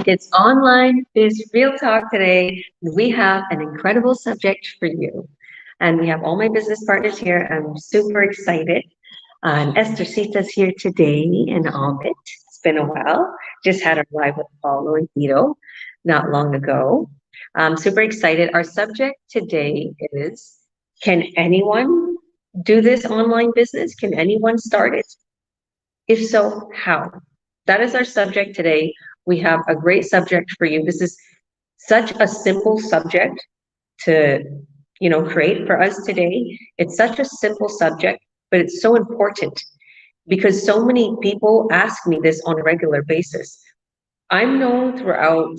It's online, it's real talk today. We have an incredible subject for you. And we have all my business partners here. I'm super excited. Esther Sita's here today and Amit. It's been a while. Just had a live with Paulo and Tito not long ago. I'm super excited. Our subject today is, can anyone do this online business? Can anyone start it? If so, how? That is our subject today. We have a great subject for you. This is such a simple subject to, create for us today. It's such a simple subject, but it's so important because so many people ask me this on a regular basis. I'm known throughout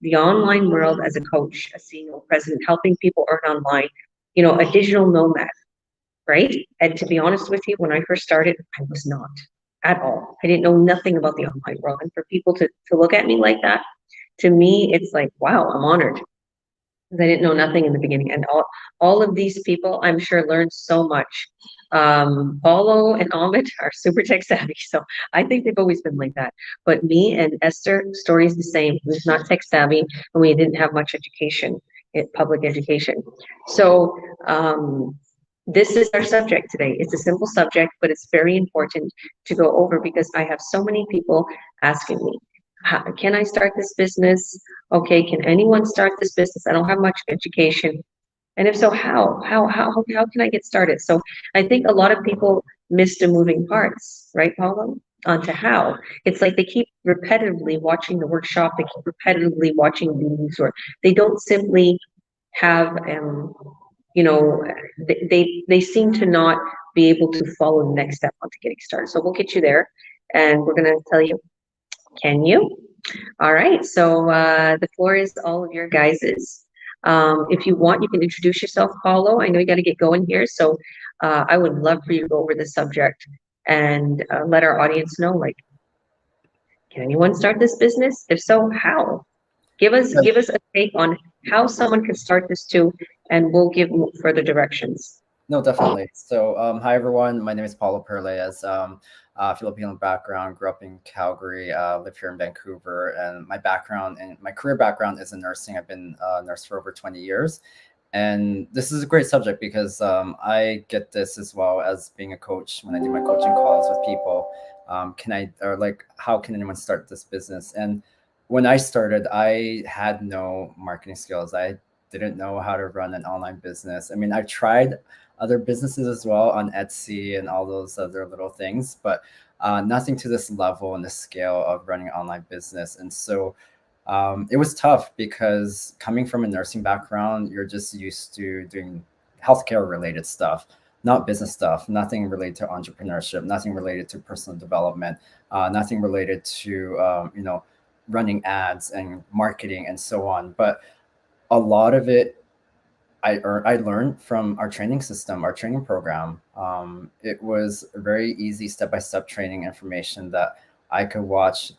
the online world as a coach, a CEO president, helping people earn online, a digital nomad, right? And to be honest with you, when I first started, I was not at all. I didn't know nothing about the online world. And for people to look at me like that, to me, it's like, wow, I'm honored. Because I didn't know nothing in the beginning. And all of these people, I'm sure, learned so much. Paulo and Amit are super tech savvy. So I think they've always been like that. But me and Esther, story is the same. Who's not tech savvy and we didn't have much education, public education. So this is our subject today. It's a simple subject, but it's very important to go over because I have so many people asking me, can I start this business? Okay, can anyone start this business? I don't have much education. And if so, how? How can I get started? So I think a lot of people miss the moving parts, right, Paulo? Onto how. It's like they keep repetitively watching the workshop, they keep repetitively watching these, or they don't simply have you know, they seem to not be able to follow the next step onto getting started. So we'll get you there, and we're gonna tell you, can you? All right. So the floor is all of your guys's. If you want, you can introduce yourself, Paulo. I know you got to get going here, so I would love for you to go over the subject and let our audience know, like, can anyone start this business? If so, how? Give us a take on how someone can start this too, and we'll give further directions. No, definitely. So, hi everyone. My name is Paulo Perlez. Filipino background, grew up in Calgary, live here in Vancouver, and my background and my career background is in nursing. I've been a nurse for over 20 years, and this is a great subject because I get this as well as being a coach when I do my coaching calls with people. Can I or like how can anyone start this business? And when I started, I had no marketing skills. I didn't know how to run an online business. I mean, I've tried other businesses as well on Etsy and all those other little things, but nothing to this level and the scale of running an online business. And so it was tough because coming from a nursing background, you're just used to doing healthcare related stuff, not business stuff, nothing related to entrepreneurship, nothing related to personal development, nothing related to, running ads and marketing and so on. But a lot of it I learned from our training system, our training program. It was very easy step by step training information that I could watch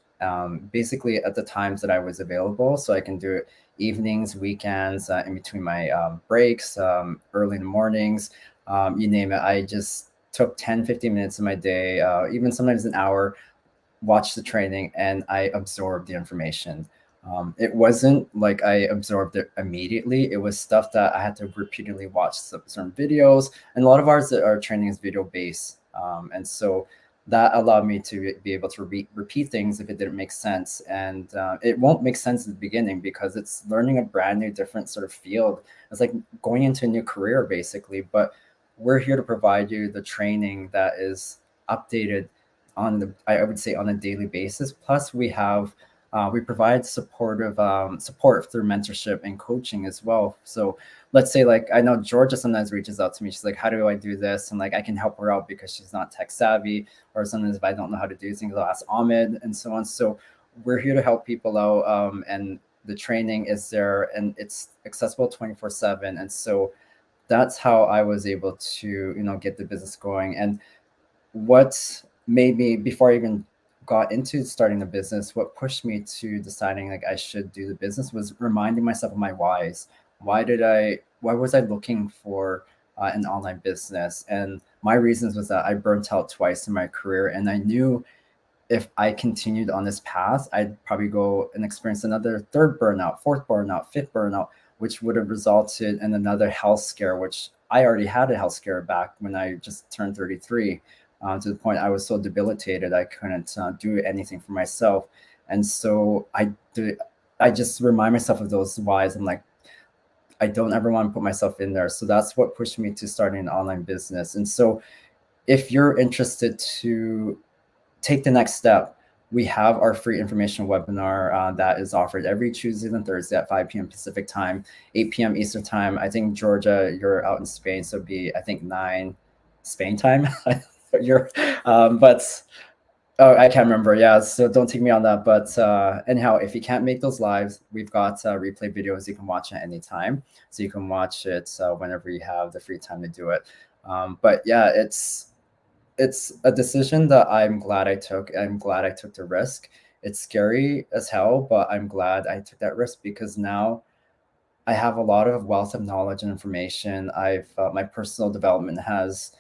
basically at the times that I was available. So I can do it evenings, weekends, in between my breaks, early in the mornings, you name it. I just took 10, 15 minutes of my day, even sometimes an hour, watched the training, and I absorbed the information. It wasn't like I absorbed it immediately. It was stuff that I had to repeatedly watch certain videos, and a lot of our training is video based, and so that allowed me to be able to repeat things if it didn't make sense. And it won't make sense in the beginning because it's learning a brand new, different sort of field. It's like going into a new career, basically. But we're here to provide you the training that is updated I would say on a daily basis. Plus, we provide support through mentorship and coaching as well. So let's say, like, I know Georgia sometimes reaches out to me. She's like, how do I do this? And like, I can help her out because she's not tech savvy, or sometimes if I don't know how to do things, I'll ask Ahmed and so on. So we're here to help people out. And the training is there and it's accessible 24/7. And so that's how I was able to, get the business going. And what made me, before I even got into starting the business, what pushed me to deciding like I should do the business was reminding myself of my whys. Why was I looking for an online business? And my reasons was that I burnt out twice in my career, and I knew if I continued on this path, I'd probably go and experience another third burnout, fourth burnout, fifth burnout, which would have resulted in another health scare, which I already had a health scare back when I just turned 33, to the point I was so debilitated I couldn't do anything for myself. And so I just remind myself of those whys. I'm like, I don't ever want to put myself in there. So that's what pushed me to starting an online business. And so if you're interested to take the next step, we have our free information webinar that is offered every Tuesday and Thursday at 5 p.m. Pacific time, 8 p.m. Eastern time. I think, Georgia, you're out in Spain, so it'd be, I think, 9 Spain time. You're, but oh, I can't remember. Yeah, so don't take me on that. But anyhow, if you can't make those lives, we've got replay videos you can watch at any time. So you can watch it whenever you have the free time to do it. But yeah, it's a decision that I'm glad I took. I'm glad I took the risk. It's scary as hell, but I'm glad I took that risk because now I have a lot of wealth of knowledge and information. I've my personal development has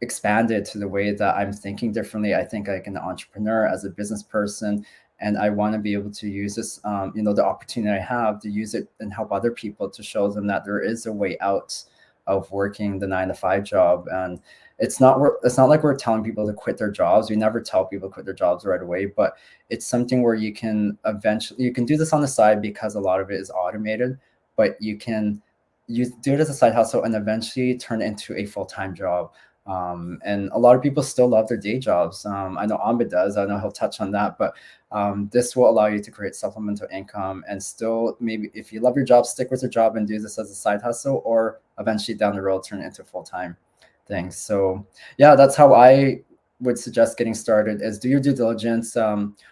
expanded to the way that I'm thinking differently. I think like an entrepreneur, as a business person, and I want to be able to use this, the opportunity I have to use it and help other people to show them that there is a way out of working the 9 to 5 job. And it's not like we're telling people to quit their jobs. We never tell people to quit their jobs right away, but it's something where you can do this on the side because a lot of it is automated, but you do it as a side hustle and eventually turn it into a full-time job. And a lot of people still love their day jobs. I know Amit does. I know he'll touch on that, but this will allow you to create supplemental income and still, maybe if you love your job, stick with your job and do this as a side hustle, or eventually down the road turn it into full-time thing. So yeah, that's how I would suggest getting started, is do your due diligence,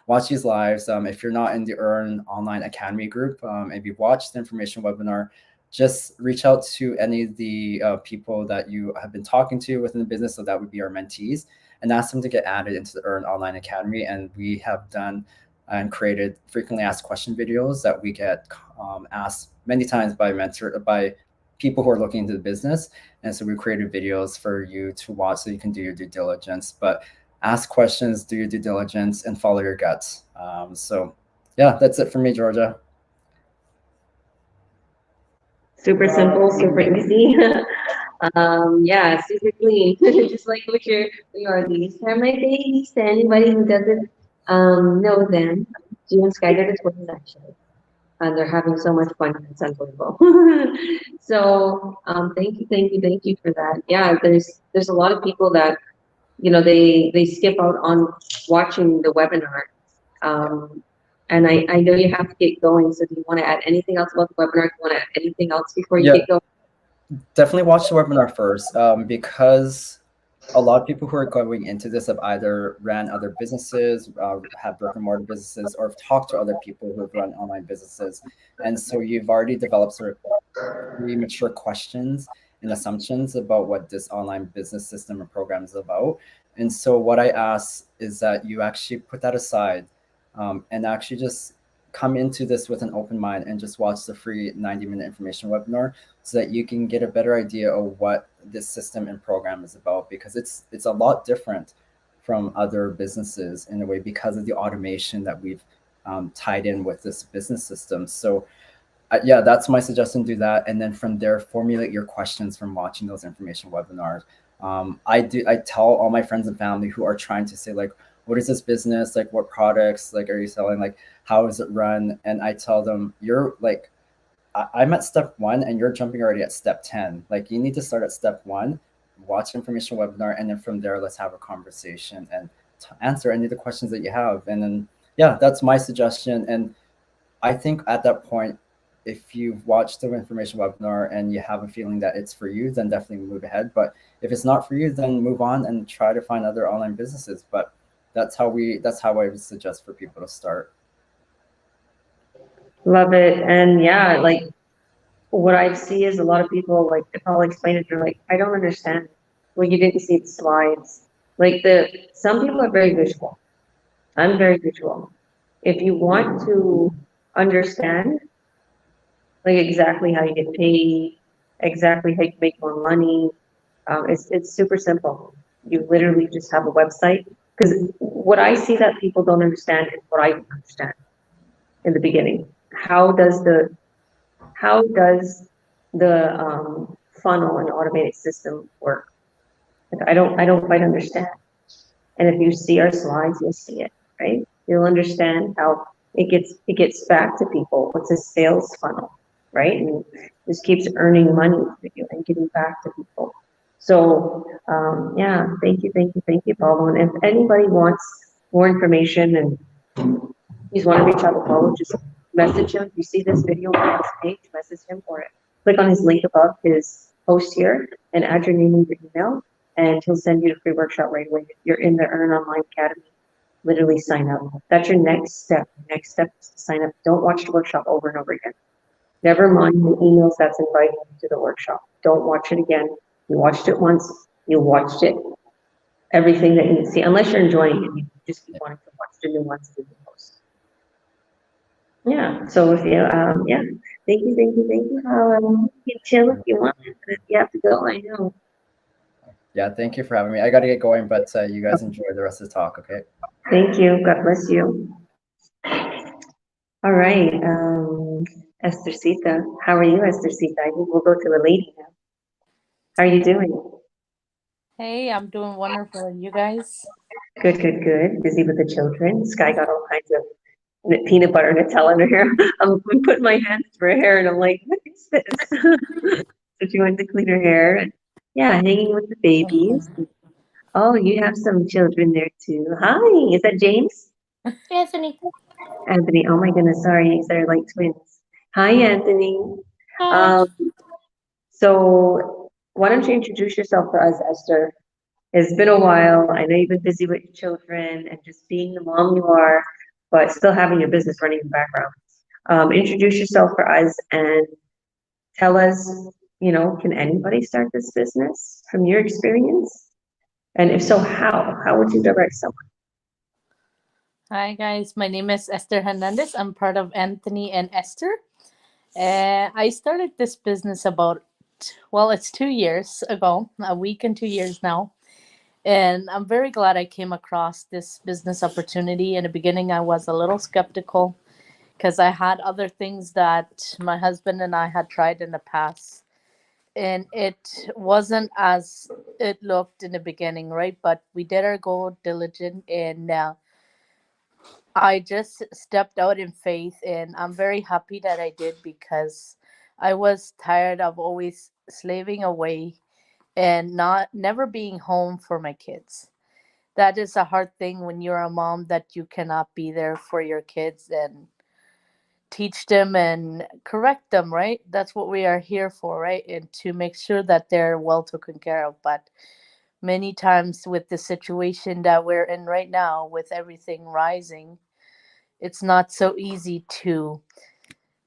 watch these lives. If you're not in the Earn Online Academy group, and you've watched the information webinar, just reach out to any of the people that you have been talking to within the business. So that would be our mentees, and ask them to get added into the Earn Online Academy. And we have done and created frequently asked question videos that we get asked many times by people who are looking into the business. And so we created videos for you to watch so you can do your due diligence. But ask questions, do your due diligence, and follow your guts. So yeah, that's it for me, Georgia. Super simple, super easy. Yeah, super clean. Just like what you are. These are my babies. To anybody who doesn't know them, Gio and Skylar are twins actually, and they're having so much fun. It's unbelievable. So thank you for that. Yeah, there's a lot of people that they skip out on watching the webinar. And I know you have to get going. So do you want to add anything else about the webinar? Do you want to add anything else before you get going? Definitely watch the webinar first, because a lot of people who are going into this have either ran other businesses, have brick and mortar businesses, or have talked to other people who have run online businesses. And so you've already developed sort of really mature questions and assumptions about what this online business system and program is about. And so what I ask is that you actually put that aside, and actually just come into this with an open mind and just watch the free 90-minute information webinar so that you can get a better idea of what this system and program is about, because it's a lot different from other businesses in a way because of the automation that we've tied in with this business system. So yeah, that's my suggestion. Do that, and then from there formulate your questions from watching those information webinars. I tell all my friends and family who are trying to say, like, what is this business, like, what products, like, are you selling, like, how is it run? And I tell them, you're like, I'm at step 1 and you're jumping already at step 10. Like, you need to start at step 1, watch information webinar, and then from there let's have a conversation and answer any of the questions that you have. And then yeah, that's my suggestion. And I think at that point, if you've watched the information webinar and you have a feeling that it's for you, then definitely move ahead. But if it's not for you, then move on and try to find other online businesses. But that's how I would suggest for people to start. Love it. And yeah, like what I see is a lot of people, like, if I'll explain it, they're like, I don't understand. Well, you didn't see the slides. Like, some people are very visual. I'm very visual. If you want to understand, like, exactly how you get paid, exactly how you make more money, it's super simple. You literally just have a website Because what I see that people don't understand is what I don't understand in the beginning. How does the funnel and automated system work? Like, I don't quite understand. And if you see our slides, you'll see it, right? You'll understand how it gets back to people. What's a sales funnel, right? And this keeps earning money for you and getting back to people. So yeah, thank you, Paulo. And if anybody wants more information and you just want to reach out to Paulo, just message him. If you see this video on his page, message him or click on his link above his post here and add your name and your email, and he'll send you the free workshop right away. If you're in the Earn Online Academy, literally sign up. That's your next step. Next step is to sign up. Don't watch the workshop over and over again. Never mind the emails that's inviting you to the workshop. Don't watch it again. You watched it once. You watched it. Everything that you need to see, unless you're enjoying it, you just keep wanting to watch the new ones that you post. Yeah. So if you, yeah. Thank you. You can chill if you want, but if you have to go, I know. Yeah, thank you for having me. I got to get going, but you guys enjoy the rest of the talk, okay? Thank you. God bless you. All right. Esthercita, how are you, Esthercita? I think we'll go to the lady now. How are you doing? Hey, I'm doing wonderful. And you guys? Good. Busy with the children. Sky got all kinds of peanut butter Nutella in her hair. I'm putting my hands through her hair and I'm like, what is this? So she went to clean her hair and yeah, hanging with the babies. Oh, you have some children there too. Hi, is that James? Anthony. Anthony, oh my goodness, sorry, they're like twins. Hi, Anthony. Hi. So why don't you introduce yourself to us, Esther? It's been a while. I know you've been busy with your children and just being the mom you are, but still having your business running in the background. Introduce yourself for us and tell us, can anybody start this business from your experience? And if so, how? How would you direct someone? Hi, guys. My name is Esther Hernandez. I'm part of Anthony and Esther. I started this business it's 2 years ago, a week and 2 years now. And I'm very glad I came across this business opportunity. In the beginning, I was a little skeptical because I had other things that my husband and I had tried in the past. And it wasn't as it looked in the beginning, right? But we did our go diligent, and I just stepped out in faith, and I'm very happy that I did because I was tired of always slaving away and not never being home for my kids. That is a hard thing when you're a mom that you cannot be there for your kids and teach them and correct them, right? That's what we are here for, right? And to make sure that they're well taken care of. But many times with the situation that we're in right now, with everything rising, it's not so easy to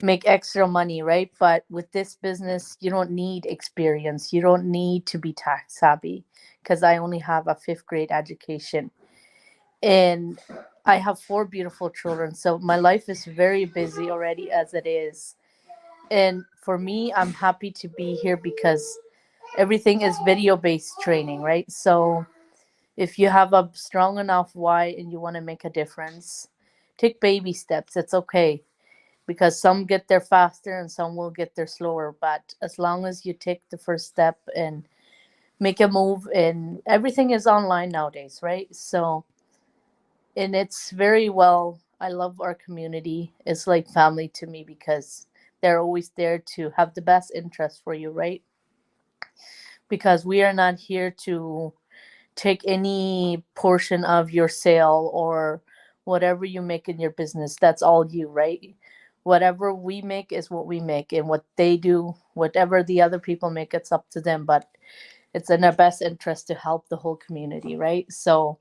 make extra money, right? But with this business, you don't need experience. You don't need to be tax savvy because I only have a fifth grade education. And I have four beautiful children. So my life is very busy already as it is. And for me, I'm happy to be here because everything is video based training, right? So if you have a strong enough why and you want to make a difference, take baby steps. It's okay because some get there faster and some will get there slower. But as long as you take the first step and make a move, and everything is online nowadays, right? So, and it's very well. I love our community. It's like family to me because they're always there to have the best interest for you, right? Because we are not here to take any portion of your sale or whatever you make in your business. That's all you, right? Whatever we make is what we make, and what they do, whatever the other people make, it's up to them. But it's in our best interest to help the whole community, right? So,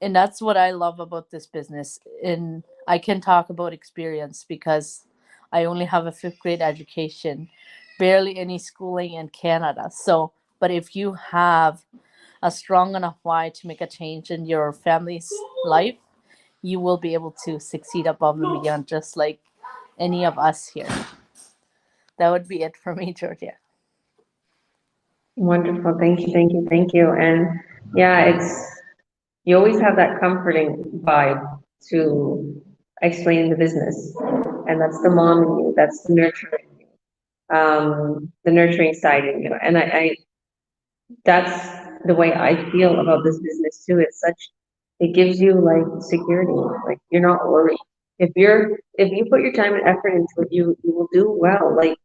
and that's what I love about this business. And I can talk about experience because I only have a fifth grade education, barely any schooling in Canada. So, but if you have a strong enough why to make a change in your family's life, you will be able to succeed above and beyond, just like any of us here. That would be it for me, Georgia. Wonderful. Thank you. And yeah, you always have that comforting vibe to explain the business. And that's the mom in you, that's the nurturing side in you. And I that's the way I feel about this business too. It gives you like security, like you're not worried. If you put your time and effort into it, you will do well. Like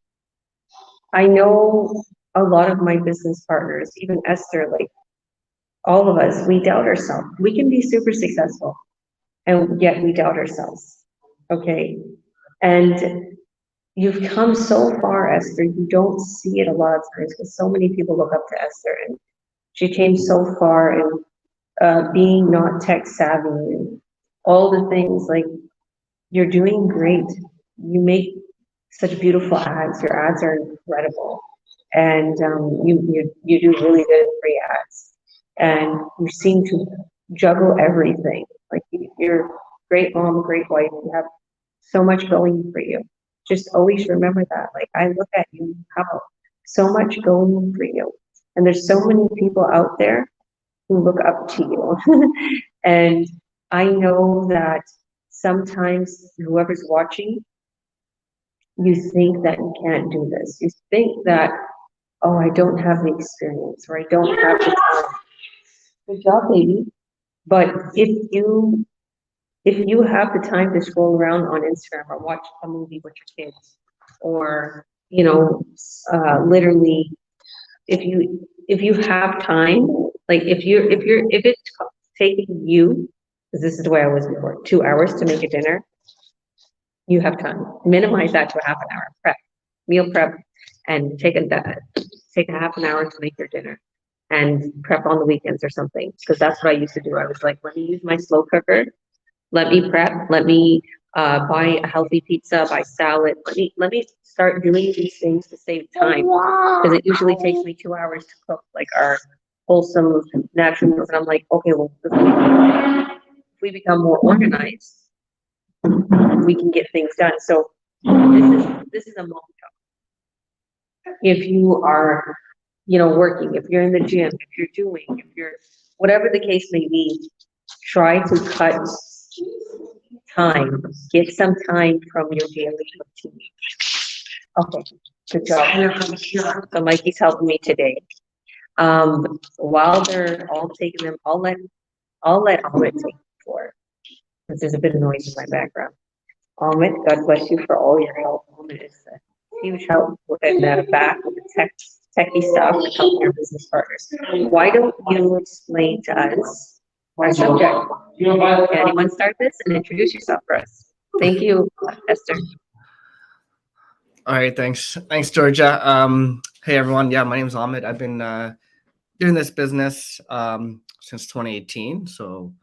I know a lot of my business partners, even Esther, like all of us, we doubt ourselves. We can be super successful and yet we doubt ourselves. Okay. And you've come so far, Esther. You don't see it a lot of times because so many people look up to Esther, and she came so far in being not tech savvy and all the things. Like you're doing great. You make such beautiful ads. Your ads are incredible, and you do really good free ads, and you seem to juggle everything. Like you're a great mom, great wife. You have so much going for you. Just always remember that. Like I look at you, you have so much going for you, and there's so many people out there who look up to you. And I know that sometimes whoever's watching, you think that you can't do this. You think that, oh, I don't have the experience or I don't have the time. Good job, baby. But if you have the time to scroll around on Instagram or watch a movie with your kids, or literally, if you have time, like if it's taking you, because this is the way I was before, 2 hours to make a dinner, you have time. Minimize that to a half an hour. Meal prep, and take a half an hour to make your dinner, and prep on the weekends or something. Because that's what I used to do. I was like, let me use my slow cooker. Let me prep. Let me buy a healthy pizza, buy salad. Let me start doing these things to save time, because it usually takes me 2 hours to cook like our wholesome natural meals. And I'm like, okay, well, if we become more organized, we can get things done. So this is a moment. If you are, working, if you're in the gym, if you're whatever the case may be, try to cut time. Get some time from your daily routine. Okay, good job. So Mikey's helping me today. While they're all taking them, I'll let Ahmed take the floor, because there's a bit of noise in my background. Ahmed, God bless you for all your help. Ahmed is a huge help with the back with the techie stuff and helping your business partners. Why don't you explain to us our subject? Can anyone start this and introduce yourself for us? Thank you, Esther. All right, thanks, Georgia. Hey everyone, yeah, my name is Ahmed. I've been doing this business since 2018, so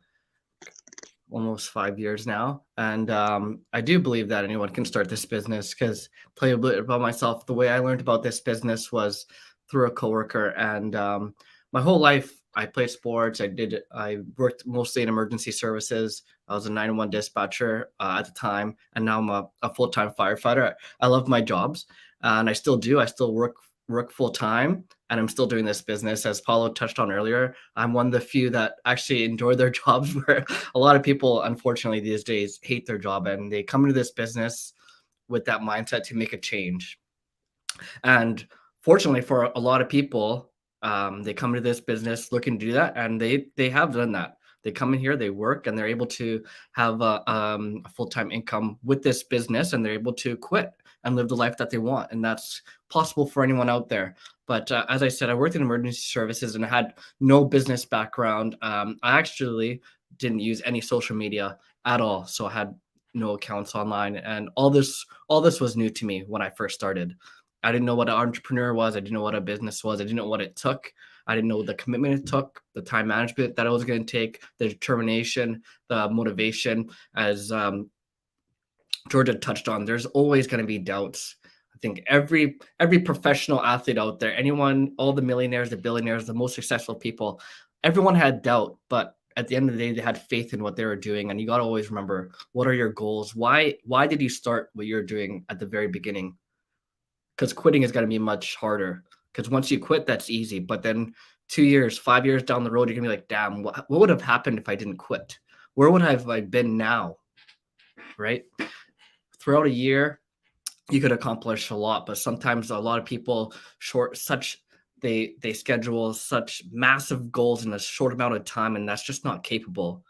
almost 5 years now. And I do believe that anyone can start this business, because play a bit about myself. The way I learned about this business was through a coworker, and my whole life I played sports. I worked mostly in emergency services. I was a 911 dispatcher at the time, and now I'm a full-time firefighter. I love my jobs, and I still do. I still work full-time, and I'm still doing this business. As Paulo touched on earlier, I'm one of the few that actually enjoy their jobs, where a lot of people, unfortunately, these days hate their job, and they come into this business with that mindset to make a change. And fortunately for a lot of people, they come into this business looking to do that, and they have done that. They come in here, they work, and they're able to have a full-time income with this business, and they're able to quit and live the life that they want. And that's possible for anyone out there. But as I said, I worked in emergency services and I had no business background. I actually didn't use any social media at all, so I had no accounts online, and all this was new to me when I first started. I didn't know what an entrepreneur was. I didn't know what a business was. I didn't know what it took. I didn't know the commitment it took, the time management that it was going to take, the determination, the motivation. As Georgia touched on, there's always going to be doubts. I think every professional athlete out there, anyone, all the millionaires, the billionaires, the most successful people, everyone had doubt, but at the end of the day, they had faith in what they were doing. And you got to always remember, what are your goals? Why did you start what you're doing at the very beginning? Because quitting is going to be much harder. Because once you quit, that's easy. But then 2 years, 5 years down the road, you're gonna be like, damn, what would have happened if I didn't quit? Where would I been now? Right? Throughout a year, you could accomplish a lot, but sometimes a lot of people they schedule such massive goals in a short amount of time, and that's just not capable.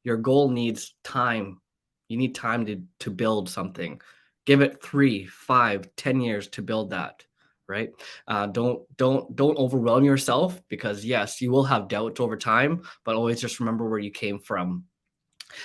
Your goal needs time. You need time to build something. Give it 3, 5, 10 years to build that, right? Don't overwhelm yourself, because yes, you will have doubts over time, but always just remember where you came from.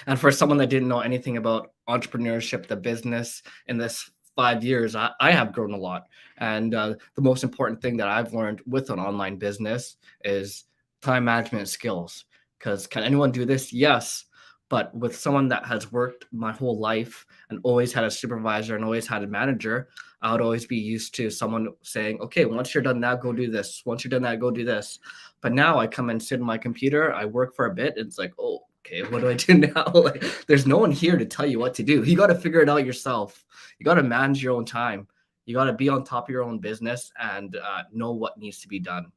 And for someone that didn't know anything about entrepreneurship, the business, in this 5 years, I have grown a lot. And the most important thing that I've learned with an online business is time management skills. Because can anyone do this? Yes. But with someone that has worked my whole life and always had a supervisor and always had a manager, I would always be used to someone saying, okay, once you're done that, go do this. Once you're done that, go do this. But now I come and sit on my computer, I work for a bit, and it's like, oh, okay, what do I do now? Like, there's no one here to tell you what to do. You got to figure it out yourself. You got to manage your own time. You got to be on top of your own business and know what needs to be done.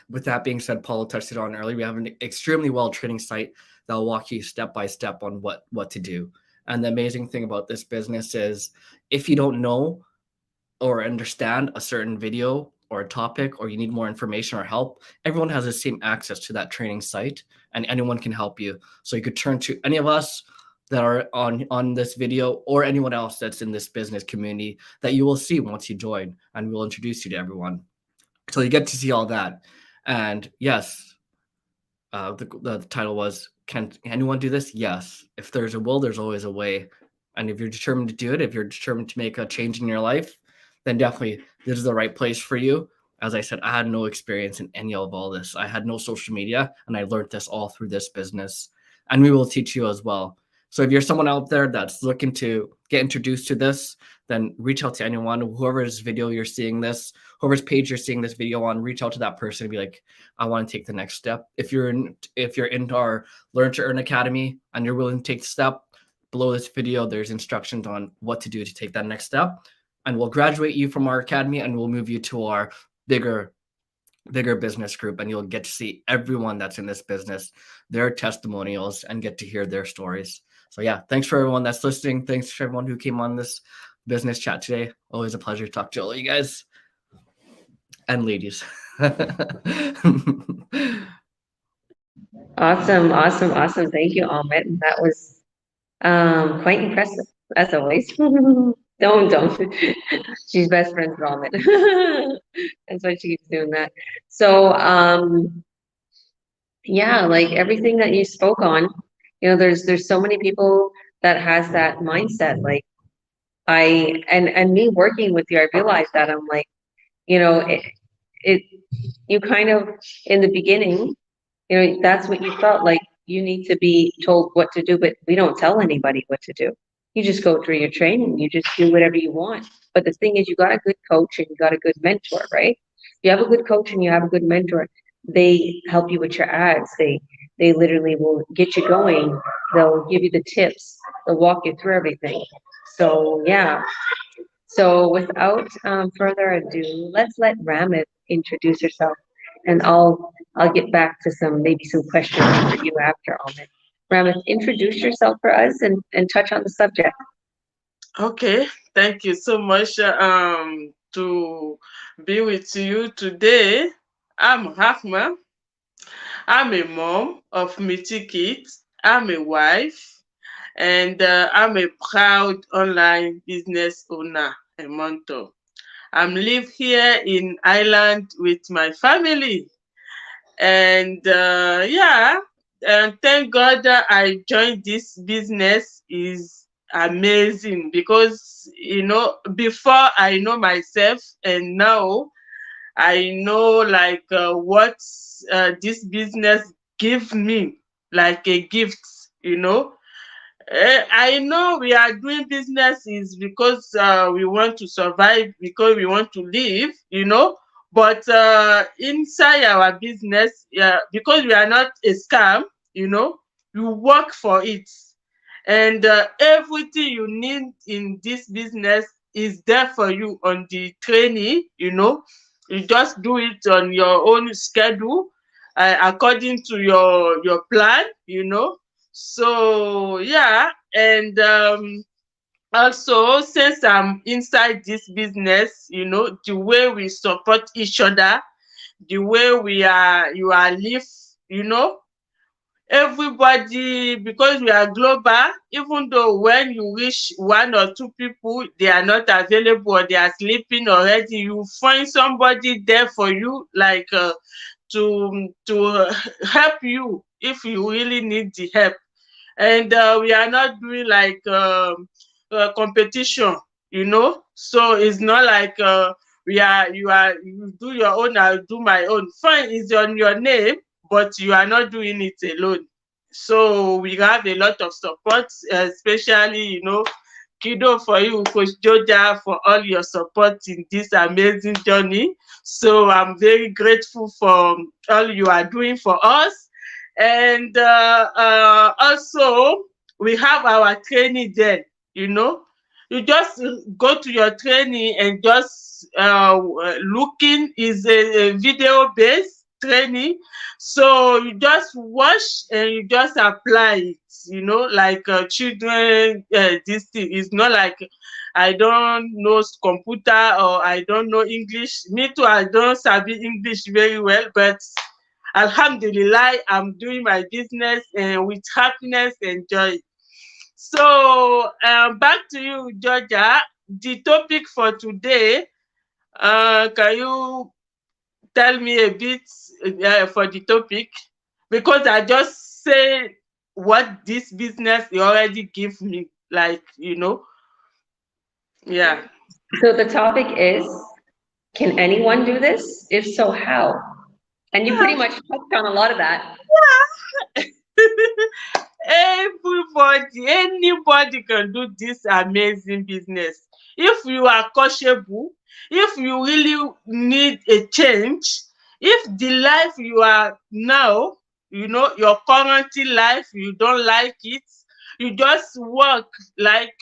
With that being said, Paulo touched it on earlier. We have an extremely well training site that will walk you step by step on what to do. And the amazing thing about this business is, if you don't know or understand a certain video or a topic, or you need more information or help, everyone has the same access to that training site, and anyone can help you. So you could turn to any of us that are on this video, or anyone else that's in this business community that you will see once you join, and we'll introduce you to everyone. So you get to see all that. And yes, the title was, can anyone do this? Yes. If there's a will, there's always a way. And if you're determined to do it, if you're determined to make a change in your life, then definitely this is the right place for you. As I said, I had no experience in any of all this. I had no social media, and I learned this all through this business. And we will teach you as well. So if you're someone out there that's looking to get introduced to this, then reach out to anyone, whoever's video you're seeing this, whoever's page you're seeing this video on, reach out to that person and be like, I want to take the next step. If you're in our Learn to Earn Academy and you're willing to take the step, below this video, there's instructions on what to do to take that next step. And we'll graduate you from our academy, and we'll move you to our bigger business group, and you'll get to see everyone that's in this business, their testimonials, and get to hear their stories. So yeah, thanks for everyone that's listening. Thanks for everyone who came on this business chat today. Always a pleasure to talk to all you guys and ladies. Awesome. Thank you, Amit. That was quite impressive, as always. Don't. She's best friends with Amit. That's why she keeps doing that. So, yeah, like everything that you spoke on, there's so many people that has that mindset. Like and me working with you, I realized that I'm like, you kind of, in the beginning, that's what you felt like. You need to be told what to do, but we don't tell anybody what to do. You just go through your training. You just do whatever you want. But the thing is, you got a good coach and you got a good mentor, right? You have a good coach and you have a good mentor. They help you with your ads. They literally will get you going. They'll give you the tips. They'll walk you through everything. So yeah. So without further ado, let's let Ramit introduce herself, and I'll get back to maybe some questions for you after, Amit. Ramit, introduce yourself for us and touch on the subject. Okay, thank you so much to be with you today. I'm Rahma. I'm a mom of Miti kids. I'm a wife, and I'm a proud online business owner, a mentor. I'm live here in Ireland with my family, and and thank God that I joined this business is amazing, because before I know myself, and now I know like what this business give me, like a gift. I know we are doing business is because we want to survive, because we want to live, but inside our business, because we are not a scam, you work for it. And everything you need in this business is there for you on the training, You just do it on your own schedule, according to your plan, So yeah, and also, since I'm inside this business, the way we support each other, the way you are live, you know, everybody, because we are global, even though when you reach one or two people, they are not available or they are sleeping already, you find somebody there for you, like to help you if you really need the help. And we are not doing like competition, so it's not like you do your own, I'll do my own. Fine, it's on your name, but you are not doing it alone. So we have a lot of support, especially, Kido for you, Coach Joja, for all your support in this amazing journey. So I'm very grateful for all you are doing for us. And also, we have our training there, You just go to your training and just looking is a video-based training. So you just watch and you just apply it, like children, this thing is not like I don't know computer or I don't know English. Me too, I don't sabi English very well, but Alhamdulillah, I'm doing my business and with happiness and joy. So back to you, Georgia. The topic for today, can you tell me a bit for the topic? Because I just say what this business already give me, like, Yeah. So the topic is, can anyone do this? If so, how? And you pretty much touched on a lot of that. Anybody can do this amazing business. If you are coachable, if you really need a change, if the life you are now, your current life, you don't like it, you just work like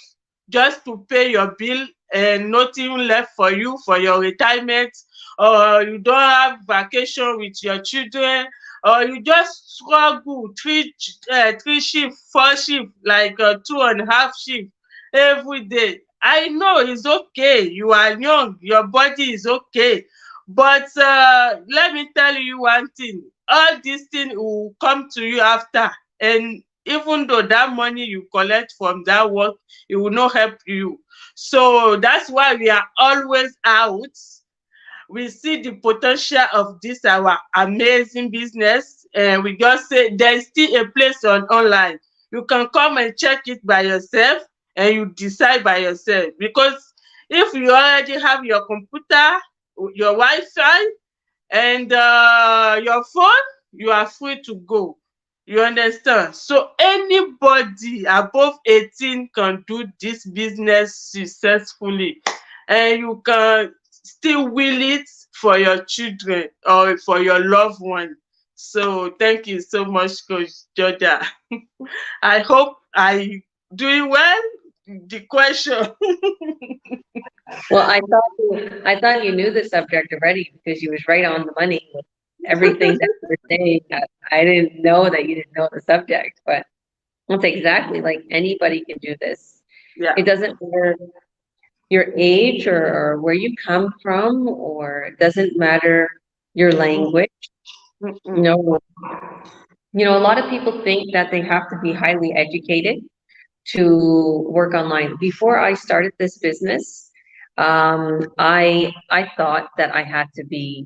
just to pay your bill and nothing left for you for your retirement, or you don't have vacation with your children, or you just struggle three shift, 4 shift, like 2.5 shift every day. I know it's okay. You are young. Your body is okay. But let me tell you one thing. All these things will come to you after. And even though that money you collect from that work, it will not help you. So that's why we are always out. We see the potential of this our amazing business, and we just say there is still a place online. You can come and check it by yourself and you decide by yourself, because if you already have your computer, your Wi-Fi, and your phone, you are free to go. You understand? So anybody above 18 can do this business successfully, and you can still will it for your children or for your loved one. So thank you so much, Coach Georgia. I hope I doing well. The question. Well, I thought you knew the subject already because you was right on the money with everything that you were saying. I didn't know that you didn't know the subject, but it's exactly like anybody can do this. Yeah. It doesn't matter your age or where you come from, or it doesn't matter your language. No, a lot of people think that they have to be highly educated to work online. Before I started this business, I thought that I had to be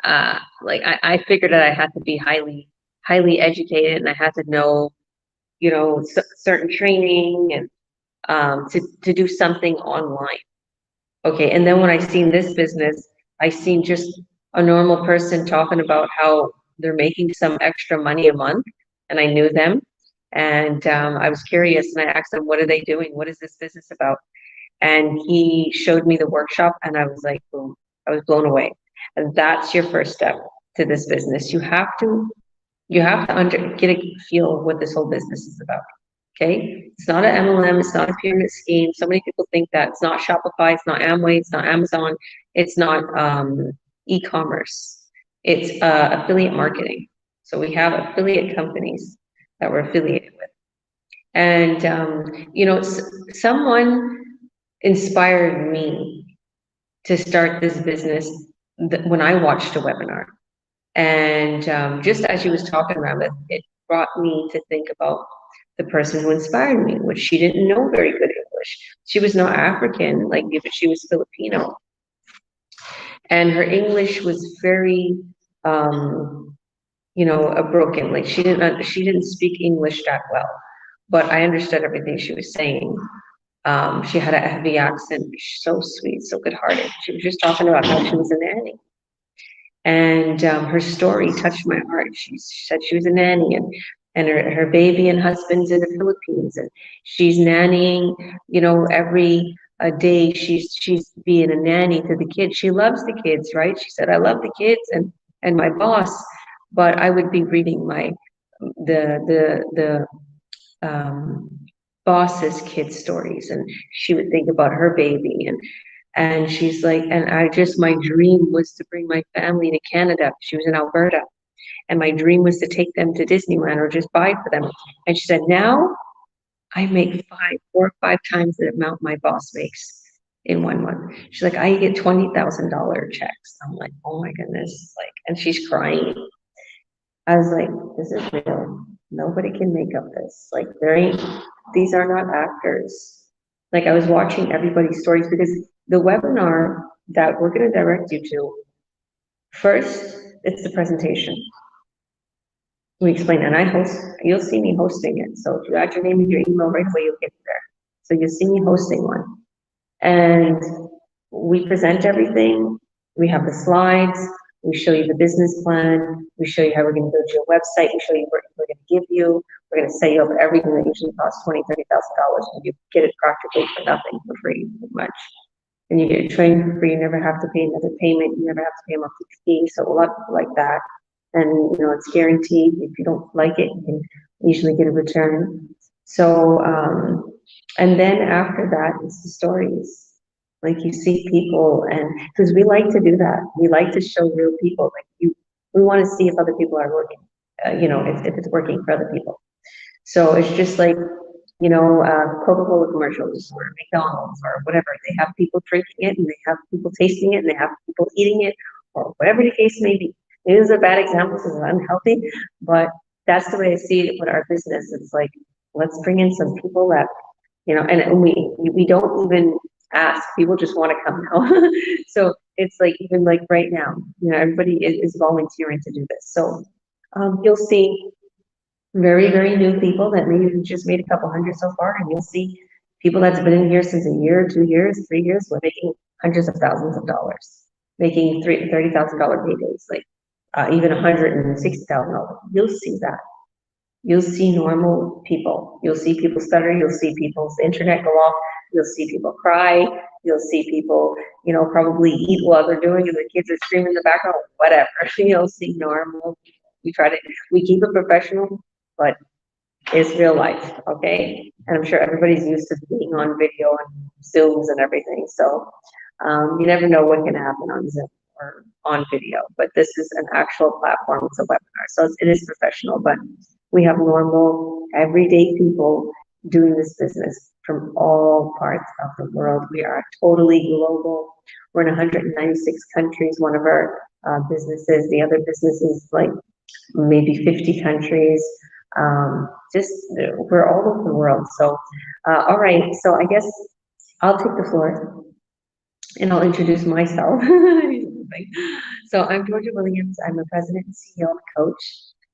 I figured that I had to be highly educated, and I had to know, certain training and to do something online. Okay, and then when I seen this business, I seen just a normal person talking about how they're making some extra money a month, and I knew them, and I was curious, and I asked them, "What are they doing? What is this business about?" And he showed me the workshop, and I was like, boom, I was blown away. And that's your first step to this business. You have to get a feel of what this whole business is about. Okay, it's not an MLM, it's not a pyramid scheme. So many people think that. It's not Shopify, it's not Amway, it's not Amazon, it's not e-commerce. It's affiliate marketing. So we have affiliate companies that we're affiliated with. And, you know, someone inspired me to start this business when I watched a webinar. And just as she was talking around it, it brought me to think about the person who inspired me, which she didn't know very good English. She was not African like me, but she was Filipino. And her English was very, you know, broken. Like she didn't speak English that well, but I understood everything she was saying. She had a heavy accent, so sweet, so good-hearted. She was just talking about how she was a nanny. And her story touched my heart. She said she was a nanny, and her baby and husband's in the Philippines, and she's nannying, you know, every day she's being a nanny to the kids. She loves the kids, right? She said, I love the kids and my boss, but I would be reading the boss's kids stories, and she would think about her baby, and she's like, and my dream was to bring my family to Canada. She was in Alberta, and my dream was to take them to Disneyland or just buy for them. And she said, now I make 4 or 5 times the amount my boss makes in 1 month. She's like, I get $20,000 checks. I'm like, oh my goodness, like, and she's crying. I was like, this is real. Nobody can make up this. Like, these are not actors. Like, I was watching everybody's stories, because the webinar that we're going to direct you to, first, it's the presentation. We explain, and you'll see me hosting it. So if you add your name and your email right away, you'll get there. So you'll see me hosting one. And we present everything. We have the slides. We show you the business plan. We show you how we're going to build your website. We show you what we're going to give you. We're going to set you up everything that usually costs $20,000, $30,000, and you get it practically for nothing, for free, pretty much. And you get trained for free. You never have to pay another payment. You never have to pay a monthly fee. So a lot of people like that. And, you know, it's guaranteed. If you don't like it, you can usually get a return. So, and then after that, it's the stories. Like, you see people, and because we like to do that, we like to show real people. Like, we want to see if other people are working, you know, if it's working for other people. So it's just like, you know, Coca-Cola commercials or McDonald's or whatever. They have people drinking it, and they have people tasting it, and they have people eating it, or whatever the case may be. It is a bad example because it's unhealthy, but that's the way I see it with our business. It's like, let's bring in some people that, you know, and we don't even ask, people just want to come now. So it's like, even like right now, you know, everybody is volunteering to do this. So you'll see very, very new people that maybe just made a couple hundred so far, and you'll see people that's been in here since a year, 2 years, 3 years, we're making hundreds of thousands of dollars, making $30,000 paydays, like even $160,000. You'll see that. You'll see normal people. You'll see people stutter. You'll see people's internet go off. You'll see people cry. You'll see people, you know, probably eat while they're doing it, and the kids are screaming in the background, whatever. You'll see normal. We keep it professional, but it's real life, okay? And I'm sure everybody's used to being on video and Zooms and everything. So you never know what can happen on Zoom or on video, but this is an actual platform. It's a webinar, so it is professional, but we have normal, everyday people doing this business from all parts of the world. We are totally global. We're in 196 countries, one of our businesses. The other business is like maybe 50 countries. We're all over the world. So, all right, so I guess I'll take the floor and I'll introduce myself. So I'm Georgia Williams. I'm the president and CEO of Coach.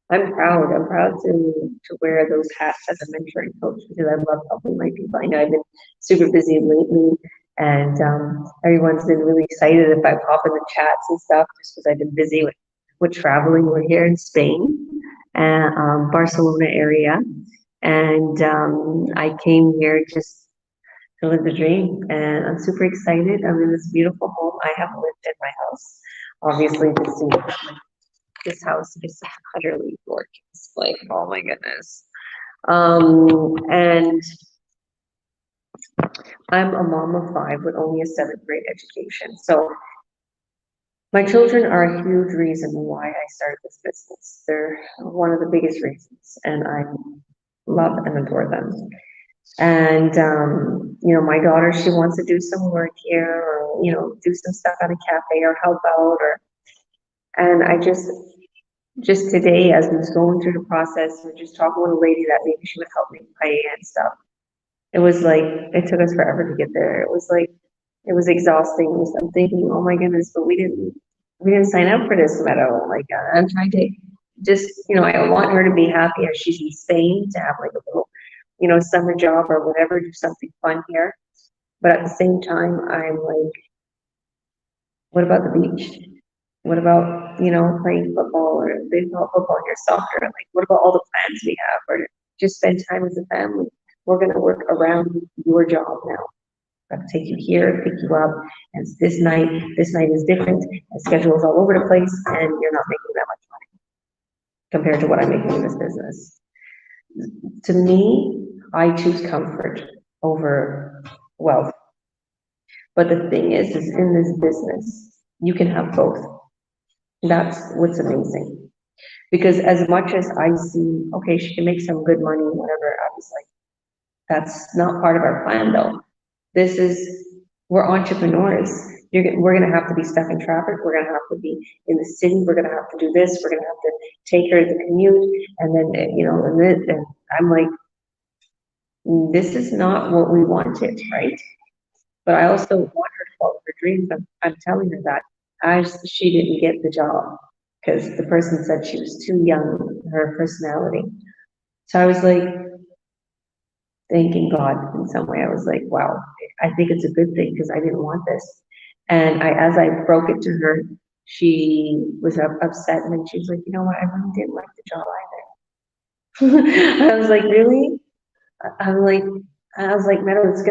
I'm proud to wear those hats as a mentor and coach, because I love helping my people. I know I've been super busy lately, and everyone's been really excited if I pop in the chats and stuff, just because I've been busy with traveling. We're here in Spain, Barcelona area, and I came here just to live the dream, and I'm super excited. I'm in this beautiful home. I have lived in my house, obviously. This house is utterly gorgeous. Like, oh my goodness. And I'm a mom of 5 with only a 7th grade education. So My children are a huge reason why I started this business. They're one of the biggest reasons, and I love and adore them. And, my daughter, she wants to do some work here or, do some stuff at a cafe or help out and I just today, as I was going through the process, we were just talking with a lady that maybe she would help me pay and stuff. It was like, it took us forever to get there. It was like, it was exhausting. I'm thinking, oh my goodness, but we didn't sign up for this Meadow. Like, I'm trying to just, I want her to be happy as she's in Spain, to have like a little, summer job or whatever, do something fun here. But at the same time, I'm like, what about the beach? What about, playing football or baseball, football, or soccer? Like, what about all the plans we have? Or to just spend time as a family? We're going to work around your job now. I'm going to take you here, pick you up, and it's this night is different, the schedule is all over the place, and you're not making that much money compared to what I'm making in this business. To me, I choose comfort over wealth. But the thing is in this business, you can have both. That's what's amazing. Because as much as I see, okay, she can make some good money, whatever, I was like, that's not part of our plan though. We're entrepreneurs. We're gonna have to be stuck in traffic. We're gonna have to be in the city. We're gonna have to do this. We're gonna have to take her to the commute, and then and I'm like, this is not what we wanted, right? But I also want her to follow her dreams. I'm telling her that as she didn't get the job because the person said she was too young, her personality. So I was like, thanking God in some way. I was like, wow, I think it's a good thing because I didn't want this. And as I broke it to her, she was upset, and then she was like, you know what, I really didn't like the job either. I was like, really? I'm like, I was like, Meadow, it was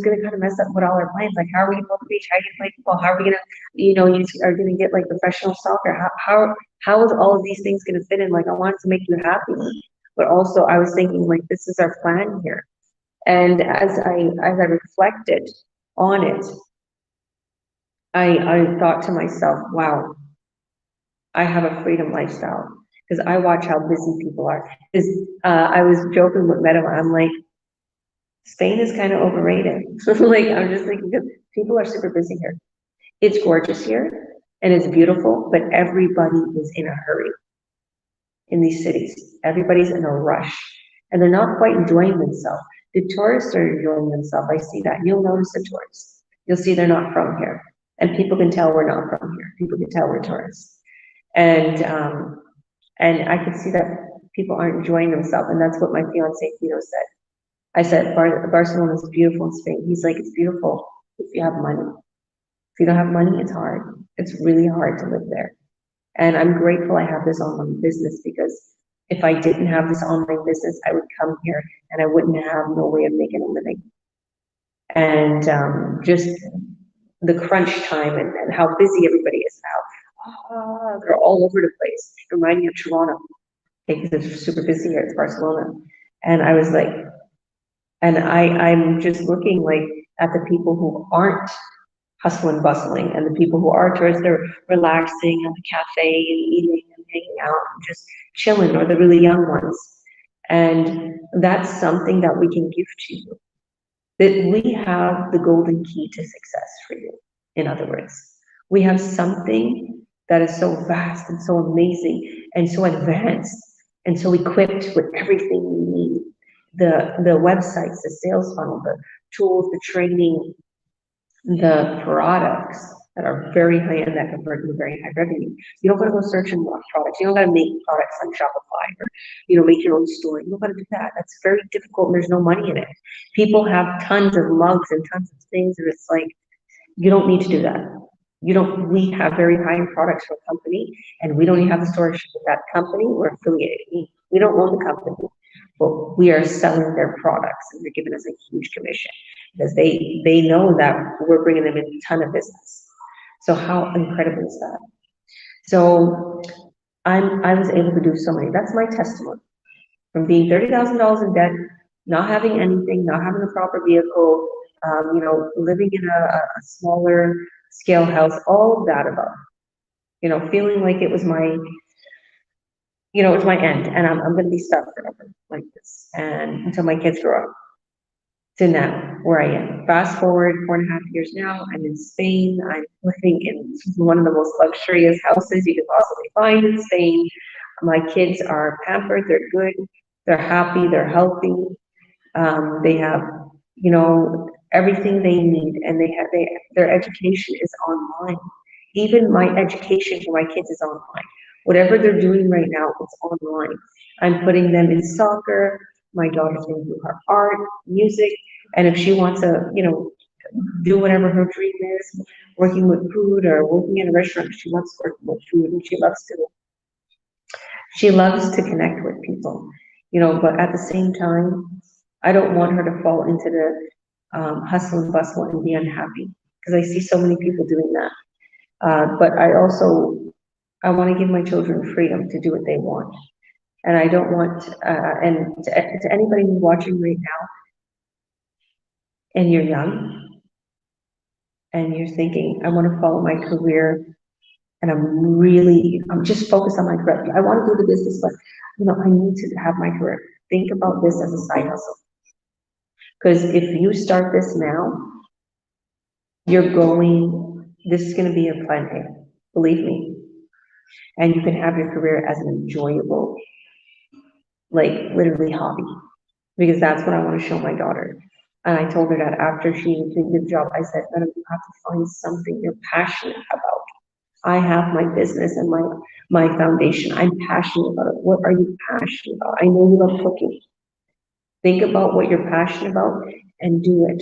gonna kind of mess up with all our plans. Like, how are we gonna go to the beach? How are you gonna play football? How are we gonna, you are gonna get like professional soccer? How is all of these things gonna fit in? Like, I wanted to make you happy, but also I was thinking like, this is our plan here. And as I reflected on it, I thought to myself, wow, I have a freedom lifestyle because I watch how busy people are. Because I was joking with Meadow, I'm like, Spain is kind of overrated. Like, I'm just thinking, because people are super busy here. It's gorgeous here and it's beautiful, but everybody is in a hurry in these cities. Everybody's in a rush and they're not quite enjoying themselves. The tourists are enjoying themselves. I see that. You'll notice the tourists. You'll see they're not from here. And people can tell we're not from here. People can tell we're tourists. And I could see that people aren't enjoying themselves. And that's what my fiance Tito said. I said, Barcelona is beautiful in Spain. He's like, it's beautiful if you have money. If you don't have money, it's hard. It's really hard to live there. And I'm grateful I have this online business because if I didn't have this online business, I would come here and I wouldn't have no way of making a living. And just the crunch time and how busy everybody is now. They're all over the place. It reminds me of Toronto because it's super busy here. It's Barcelona. And I was like, and I'm just looking like at the people who aren't hustling, bustling, and the people who are tourists, they're relaxing at the cafe and eating and hanging out and just chilling, or the really young ones. And that's something that we can give to you. That we have the golden key to success for you. In other words, we have something that is so vast and so amazing and so advanced and so equipped with everything we need. The websites, the sales funnel, the tools, the training, the products that are very high end that convert to very high revenue. You don't gotta go search and launch products. You don't gotta make products on Shopify or make your own store. You don't gotta do that. That's very difficult and there's no money in it. People have tons of mugs and tons of things, and it's like, you don't need to do that. We have very high end products for a company, and we don't even have the storage with that company. We're affiliated. We don't own the company, but we are selling their products, and they're giving us a huge commission because they know that we're bringing them in a ton of business. So how incredible is that? So I was able to do so many. That's my testimony. From being $30,000 in debt, not having anything, not having a proper vehicle, living in a smaller scale house, all of that above. you know, feeling like it was my, you know, it was my end, and I'm gonna be stuck forever like this, and until my kids grow up. To now, where I am. Fast forward 4.5 years now, I'm in Spain. I'm living in one of the most luxurious houses you could possibly find in Spain. My kids are pampered, they're good, they're happy, they're healthy. They have, you know, everything they need, and their education is online. Even my education for my kids is online. Whatever they're doing right now, it's online. I'm putting them in soccer. My daughter's going to do her art, music, and if she wants to, you know, do whatever her dream is, working with food or working in a restaurant, she loves working with food, and she loves to connect with people, you know, but at the same time, I don't want her to fall into the hustle and bustle and be unhappy, because I see so many people doing that. But I want to give my children freedom to do what they want. And I don't want, and to anybody watching right now, and you're young, and you're thinking, I want to follow my career, and I'm just focused on my career. I want to do the business, but, you know, I need to have my career. Think about this as a side hustle. Because if you start this now, this is going to be your plan A, believe me. And you can have your career as an enjoyable, like literally hobby, because that's what I want to show my daughter. And I told her that after she did the job, I said, Madam, you have to find something you're passionate about. I have my business and my foundation. I'm passionate about it. What are you passionate about? I know you love cooking. Think about what you're passionate about and do it.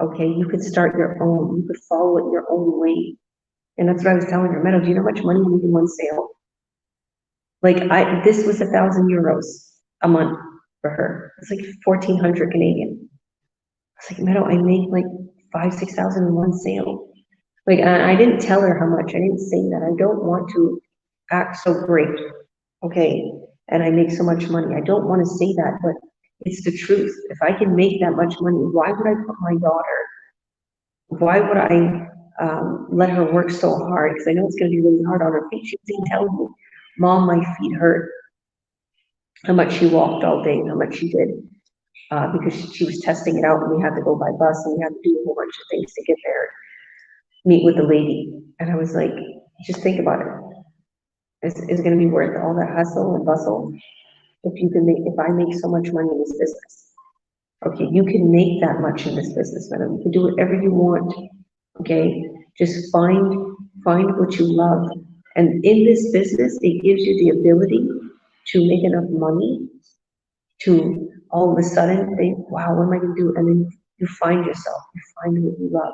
Okay, you could start your own. You could follow it your own way. And that's what I was telling her. Meadow, do you know how much money you make in one sale? Like this was 1,000 euros a month for her. It's like 1,400 Canadian. I was like, Meadow, I make like 5,000-6,000 in one sale. Like, I didn't tell her how much. I didn't say that. I don't want to act so great, okay? And I make so much money. I don't want to say that, but it's the truth. If I can make that much money, why would I put my daughter? Why would I let her work so hard? Because I know it's going to be really hard on her feet. She was even telling me, Mom, my feet hurt. How much she walked all day, how much she did. Because she was testing it out, and we had to go by bus, and we had to do a whole bunch of things to get there. Meet with the lady, and I was like, just think about it. Is it going to be worth all that hustle and bustle if I make so much money in this business? Okay, you can make that much in this business, madam. You can do whatever you want. Okay, just find what you love, and in this business, it gives you the ability to make enough money to all of a sudden think, wow, what am I going to do? And then you find yourself, you find what you love.